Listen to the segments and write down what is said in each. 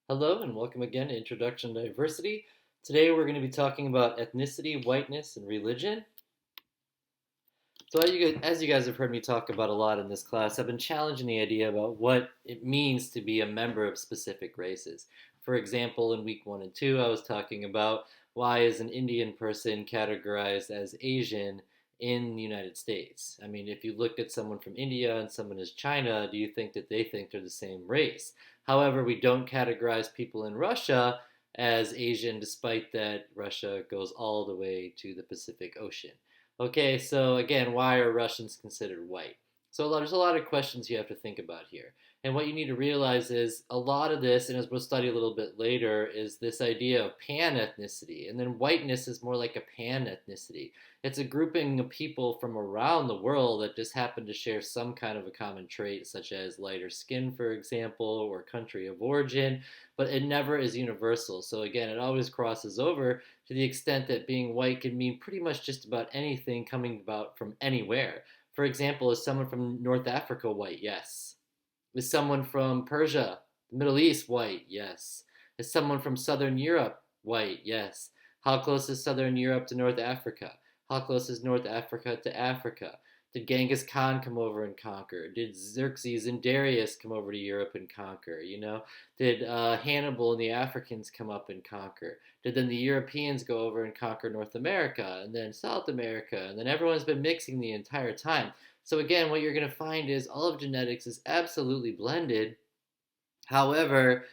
Hello and welcome again to Introduction to Diversity. Today we're going to be talking about ethnicity, whiteness, and religion. So as you guys have heard me talk about a lot in this class, I've been challenging the idea about what it means to be a member of specific races. For example, in week 1 and 2, I was talking about why is an Indian person categorized as Asian in the United States? I mean, if you look at someone from India and someone is China, do you think that they think they're the same race? However, we don't categorize people in Russia as Asian, despite that Russia goes all the way to the Pacific Ocean. Okay, so again, why are Russians considered white? So there's a lot of questions you have to think about here. And what you need to realize is a lot of this, and as we'll study a little bit later, is this idea of pan-ethnicity. And then whiteness is more like a pan-ethnicity. It's a grouping of people from around the world that just happen to share some kind of a common trait, such as lighter skin, for example, or country of origin, but it never is universal. So again, it always crosses over to the extent that being white can mean pretty much just about anything coming about from anywhere. For example, is someone from North Africa white? Yes. Is someone from Persia, the Middle East white? Yes. Is someone from Southern Europe white? Yes. How close is Southern Europe to North Africa? How close is North Africa to Africa? Did Genghis Khan come over and conquer? Did Xerxes and Darius come over to Europe and conquer? Did Hannibal and the Africans come up and conquer? Did then the Europeans go over and conquer North America and then South America? And then everyone's been mixing the entire time. So again, what you're going to find is all of genetics is absolutely blended. However,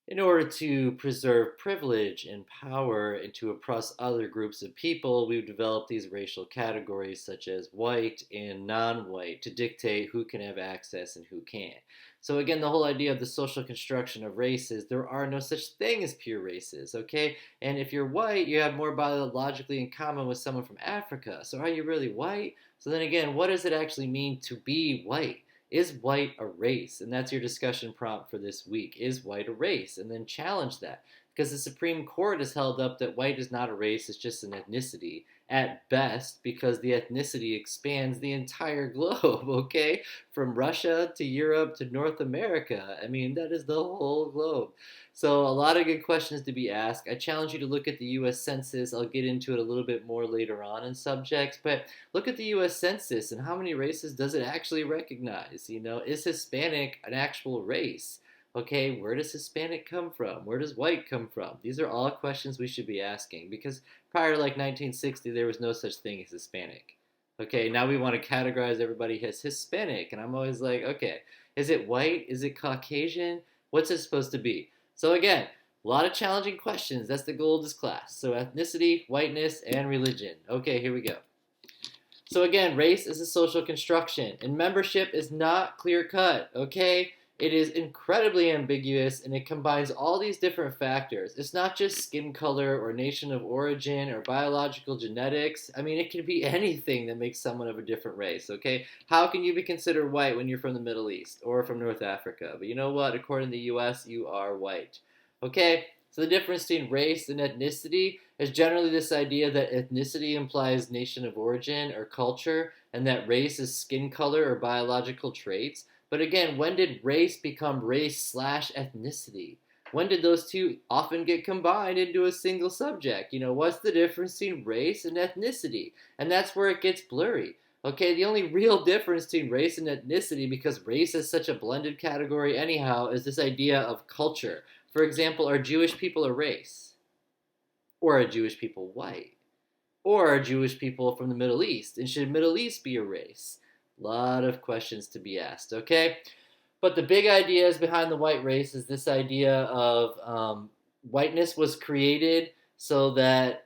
in order to preserve privilege and power and to oppress other groups of people, we've developed these racial categories such as white and non-white to dictate who can have access and who can't. So again, the whole idea of the social construction of races, there are no such thing as pure races, okay? And if you're white, you have more biologically in common with someone from Africa. So are you really white? So then again, what does it actually mean to be white? Is white a race? And that's your discussion prompt for this week. Is white a race? And then challenge that. Because the Supreme Court has held up that white is not a race, it's just an ethnicity at best, because the ethnicity expands the entire globe, okay? From Russia to Europe to North America. I mean, that is the whole globe. So, a lot of good questions to be asked. I challenge you to look at the US Census. I'll get into it a little bit more later on in subjects, but look at the US Census and how many races does it actually recognize? Is Hispanic an actual race? Okay, where does Hispanic come from? Where does white come from? These are all questions we should be asking because prior to like 1960, there was no such thing as Hispanic. Okay, now we want to categorize everybody as Hispanic, and I'm always like, okay, is it white? Is it Caucasian? What's it supposed to be? So again, a lot of challenging questions. That's the goal of this class. So ethnicity, whiteness, and religion. Okay, here we go. So again, race is a social construction, and membership is not clear-cut, okay? It is incredibly ambiguous, and it combines all these different factors. It's not just skin color or nation of origin or biological genetics. I mean, it can be anything that makes someone of a different race, okay? How can you be considered white when you're from the Middle East or from North Africa? But you know what? According to the US, you are white, okay? So the difference between race and ethnicity is generally this idea that ethnicity implies nation of origin or culture, and that race is skin color or biological traits. But again, when did race become race slash ethnicity? When did those two often get combined into a single subject? What's the difference between race and ethnicity? And that's where it gets blurry. Okay, the only real difference between race and ethnicity, because race is such a blended category anyhow, is this idea of culture. For example, are Jewish people a race? Or are Jewish people white? Or are Jewish people from the Middle East? And should Middle East be a race? A lot of questions to be asked, okay? But the big ideas behind the white race is this idea of whiteness was created so that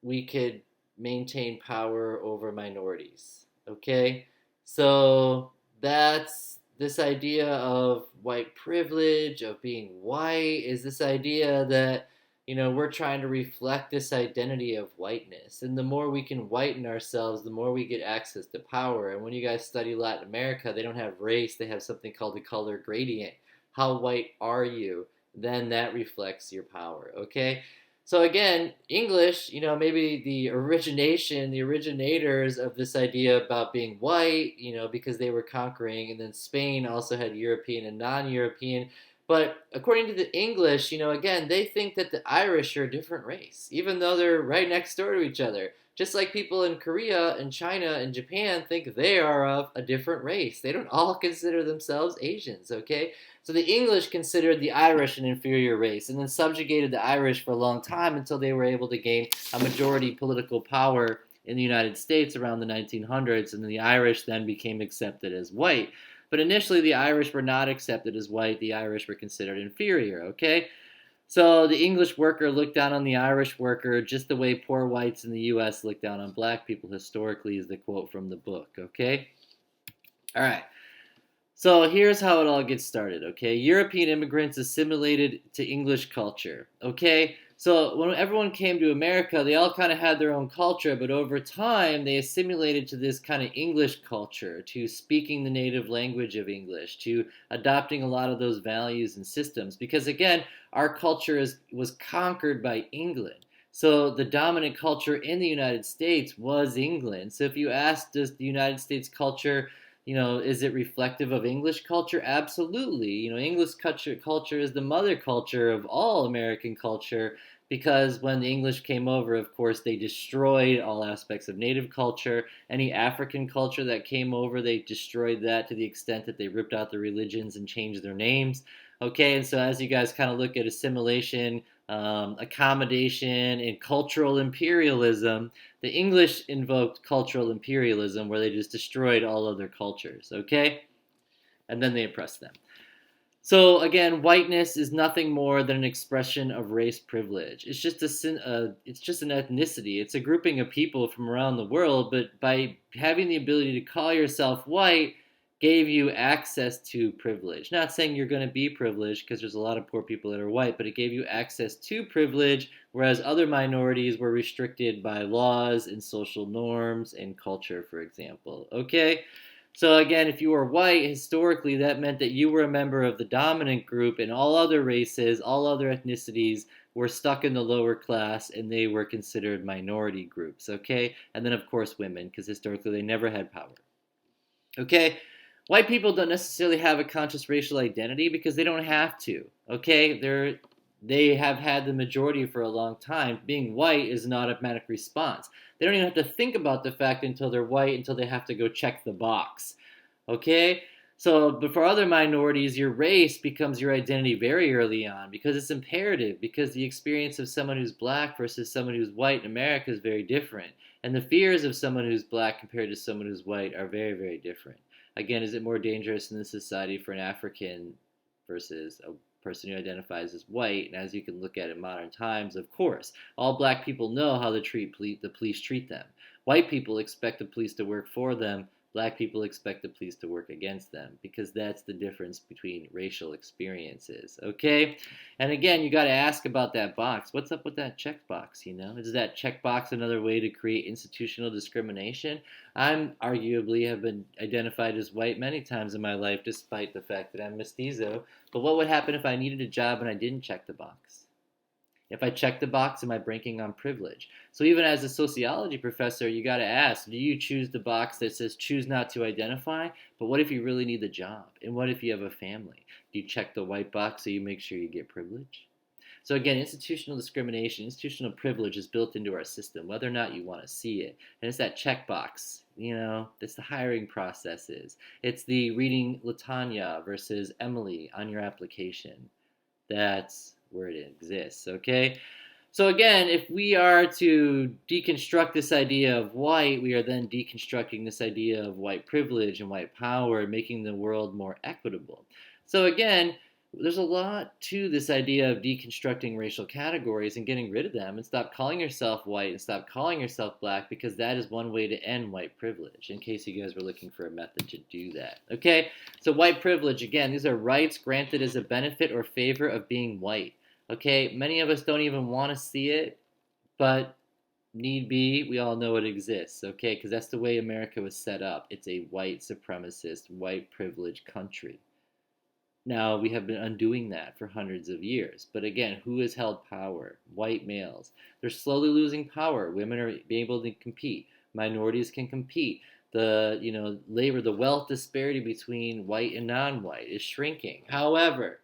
we could maintain power over minorities, okay? So that's this idea of white privilege, of being white, is this idea that we're trying to reflect this identity of whiteness. And the more we can whiten ourselves, the more we get access to power. And when you guys study Latin America, they don't have race, they have something called the color gradient. How white are you? Then that reflects your power, okay? So again, English, maybe the originators of this idea about being white, because they were conquering, and then Spain also had European and non-European. But according to the English, again, they think that the Irish are a different race, even though they're right next door to each other. Just like people in Korea and China and Japan think they are of a different race. They don't all consider themselves Asians, okay? So the English considered the Irish an inferior race and then subjugated the Irish for a long time until they were able to gain a majority political power in the United States around the 1900s, and the Irish then became accepted as white. But initially, the Irish were not accepted as white. The Irish were considered inferior, okay? So the English worker looked down on the Irish worker just the way poor whites in the U.S. look down on black people historically, is the quote from the book, okay? All right. So here's how it all gets started, okay? European immigrants assimilated to English culture, okay? So when everyone came to America, they all kind of had their own culture, but over time they assimilated to this kind of English culture, to speaking the native language of English, to adopting a lot of those values and systems. Because again, our culture was conquered by England. So the dominant culture in the United States was England. So if you ask, does the United States culture, is it reflective of English culture? Absolutely. English culture is the mother culture of all American culture, because when the English came over, of course, they destroyed all aspects of native culture. Any African culture that came over, they destroyed that to the extent that they ripped out their religions and changed their names. Okay, and so as you guys kind of look at assimilation, accommodation, and cultural imperialism, the English invoked cultural imperialism, where they just destroyed all other cultures, okay? And then they oppressed them. So again, whiteness is nothing more than an expression of race privilege. It's just it's just an ethnicity. It's a grouping of people from around the world, but by having the ability to call yourself white, gave you access to privilege. Not saying you're going to be privileged, because there's a lot of poor people that are white, but it gave you access to privilege, whereas other minorities were restricted by laws and social norms and culture, for example. Okay? So again, if you were white, historically, that meant that you were a member of the dominant group, and all other races, all other ethnicities were stuck in the lower class, and they were considered minority groups, okay? And then, of course, women, because historically they never had power. Okay? White people don't necessarily have a conscious racial identity because they don't have to, okay? They have had the majority for a long time. Being white is an automatic response. They don't even have to think about the fact until they're white, until they have to go check the box. Okay? So, but for other minorities, your race becomes your identity very early on, because it's imperative, because the experience of someone who's black versus someone who's white in America is very different. And the fears of someone who's black compared to someone who's white are very, very different. Again, is it more dangerous in this society for an African versus a person who identifies as white? And as you can look at in modern times, of course, all black people know how the police treat them. White people expect the police to work for them. Black people expect the police to work against them, because that's the difference between racial experiences, okay? And again, you got to ask about that box. What's up with that checkbox, Is that checkbox another way to create institutional discrimination? I'm arguably have been identified as white many times in my life, despite the fact that I'm mestizo. But what would happen if I needed a job and I didn't check the box? If I check the box, am I breaking on privilege? So even as a sociology professor, you got to ask, do you choose the box that says choose not to identify? But what if you really need the job? And what if you have a family? Do you check the white box so you make sure you get privilege? So again, institutional discrimination, institutional privilege is built into our system, whether or not you want to see it. And it's that checkbox, it's the hiring processes. It's the reading Latanya versus Emily on your application. That's where it exists, okay? So again, if we are to deconstruct this idea of white, we are then deconstructing this idea of white privilege and white power, making the world more equitable. So again, there's a lot to this idea of deconstructing racial categories and getting rid of them, and stop calling yourself white and stop calling yourself black, because that is one way to end white privilege, in case you guys were looking for a method to do that. Okay, so white privilege, again, these are rights granted as a benefit or favor of being white. Okay, many of us don't even want to see it, but need be, we all know it exists, okay, because that's the way America was set up. It's a white supremacist, white privileged country. Now, we have been undoing that for hundreds of years. But again, who has held power? White males. They're slowly losing power. Women are being able to compete. Minorities can compete. The labor, the wealth disparity between white and non-white is shrinking. However,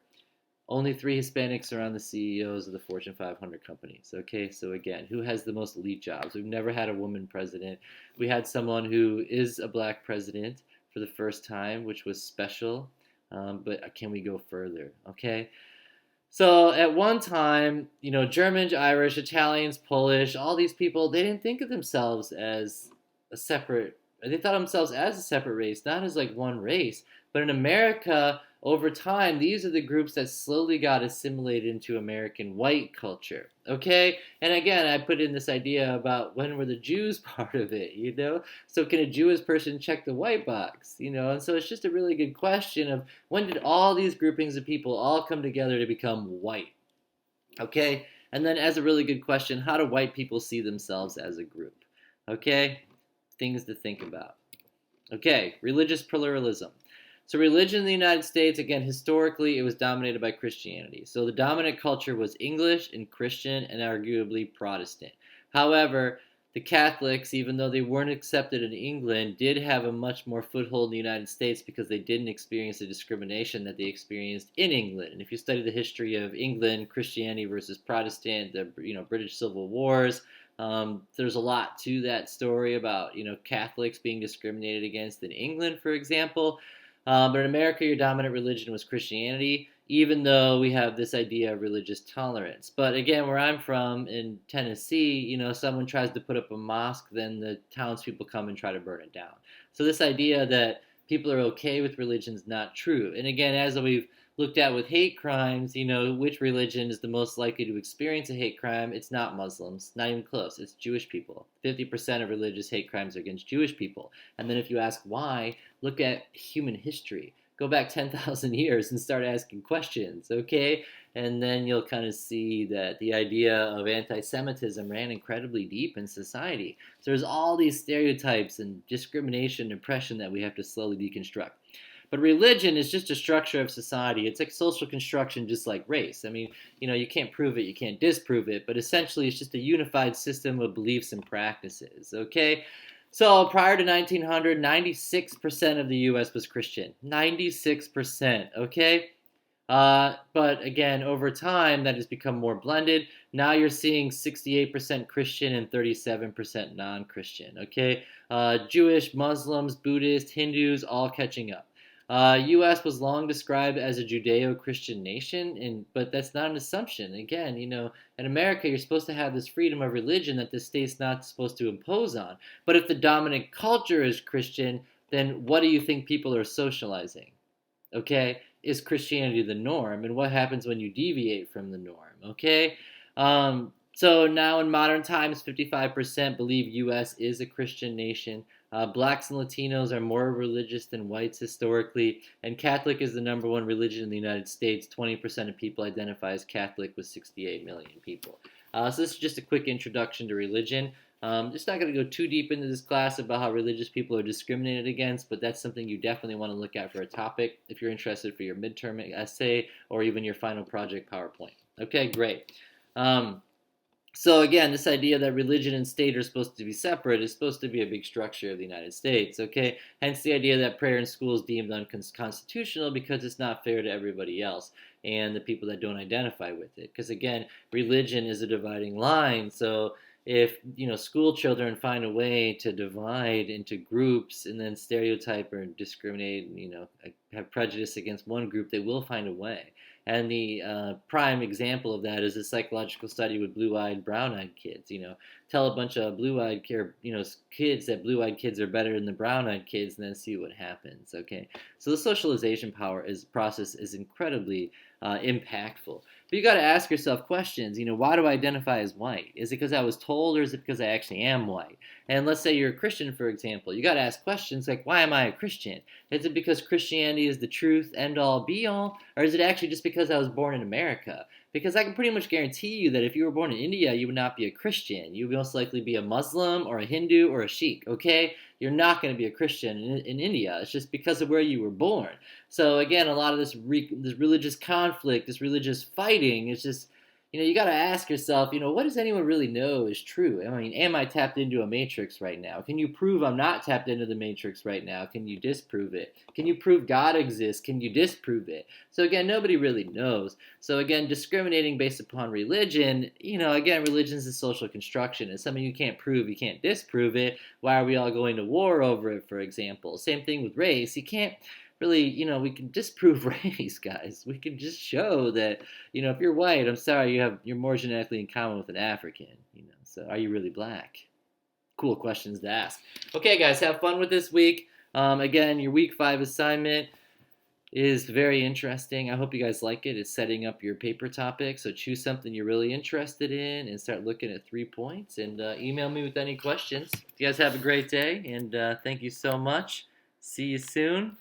Only three Hispanics are on the CEOs of the Fortune 500 companies. Okay, so again, who has the most elite jobs? We've never had a woman president. We had someone who is a black president for the first time, which was special. But can we go further? Okay, so at one time, Germans, Irish, Italians, Polish, all these people, they didn't think of themselves as a separate, they thought of themselves as a separate race, not as like one race. But in America, over time, these are the groups that slowly got assimilated into American white culture. Okay? And again, I put in this idea about when were the Jews part of it? So can a Jewish person check the white box? And so it's just a really good question of when did all these groupings of people all come together to become white? Okay? And then, as a really good question, how do white people see themselves as a group? Okay? Things to think about. Okay, religious pluralism. So, religion in the United States, again, historically, it was dominated by Christianity. So, the dominant culture was English and Christian and arguably Protestant. However, the Catholics, even though they weren't accepted in England, did have a much more foothold in the United States because they didn't experience the discrimination that they experienced in England. And if you study the history of England, Christianity versus Protestant, the British Civil Wars, there's a lot to that story about Catholics being discriminated against in England, for example. But in America, your dominant religion was Christianity, even though we have this idea of religious tolerance. But again, where I'm from in Tennessee, someone tries to put up a mosque, then the townspeople come and try to burn it down. So this idea that people are okay with religion is not true. And again, as we've looked at with hate crimes, which religion is the most likely to experience a hate crime? It's not Muslims, not even close. It's Jewish people. 50% of religious hate crimes are against Jewish people. And then if you ask why, look at human history. Go back 10,000 years and start asking questions, okay? And then you'll kind of see that the idea of anti-Semitism ran incredibly deep in society. So there's all these stereotypes and discrimination and oppression that we have to slowly deconstruct. But religion is just a structure of society. It's like social construction, just like race. I mean, you can't prove it, you can't disprove it, but essentially it's just a unified system of beliefs and practices, okay? So prior to 1900, 96% of the U.S. was Christian. 96%, okay? But again, over time, that has become more blended. Now you're seeing 68% Christian and 37% non-Christian, okay? Jewish, Muslims, Buddhists, Hindus, all catching up. U.S. was long described as a Judeo-Christian nation, but that's not an assumption. Again, in America, you're supposed to have this freedom of religion that the state's not supposed to impose on. But if the dominant culture is Christian, then what do you think people are socializing? Okay, is Christianity the norm? And what happens when you deviate from the norm? Okay, so now in modern times, 55% believe U.S. is a Christian nation. Blacks and Latinos are more religious than whites historically, and Catholic is the number one religion in the United States. 20% of people identify as Catholic with 68 million people. So this is just a quick introduction to religion. Just not going to go too deep into this class about how religious people are discriminated against, but that's something you definitely want to look at for a topic if you're interested for your midterm essay or even your final project PowerPoint. Okay, great. So again, this idea that religion and state are supposed to be separate is supposed to be a big structure of the United States, okay? Hence the idea that prayer in school is deemed unconstitutional because it's not fair to everybody else and the people that don't identify with it. Because again, religion is a dividing line, so if school children find a way to divide into groups and then stereotype or discriminate, have prejudice against one group, they will find a way. And the prime example of that is a psychological study with blue-eyed, brown-eyed kids. Tell a bunch of blue-eyed kids that blue-eyed kids are better than the brown-eyed kids, and then see what happens. Okay, so the socialization process is incredibly impactful. But you got to ask yourself questions. Why do I identify as white? Is it because I was told, or is it because I actually am white? And let's say you're a Christian, for example. You got to ask questions like, why am I a Christian? Is it because Christianity is the truth, end all, be all, or is it actually just because I was born in America? Because I can pretty much guarantee you that if you were born in India, you would not be a Christian. You would most likely be a Muslim or a Hindu or a Sikh. Okay, you're not going to be a Christian in India. It's just because of where you were born. So again, a lot of this religious conflict, this religious fighting, is just you got to ask yourself, what does anyone really know is true? I mean, am I tapped into a matrix right now? Can you prove I'm not tapped into the matrix right now? Can you disprove it? Can you prove God exists? Can you disprove it? So again, nobody really knows. So again, discriminating based upon religion, again, religion is a social construction. It's something you can't prove, you can't disprove it. Why are we all going to war over it, for example? Same thing with race. You can't really, we can disprove race, guys. We can just show that, if you're white, I'm sorry, you're more genetically in common with an African. So are you really black? Cool questions to ask. Okay, guys, have fun with this week. Again, your week 5 assignment is very interesting. I hope you guys like it. It's setting up your paper topic. So choose something you're really interested in and start looking at 3 points. And email me with any questions. You guys have a great day, and thank you so much. See you soon.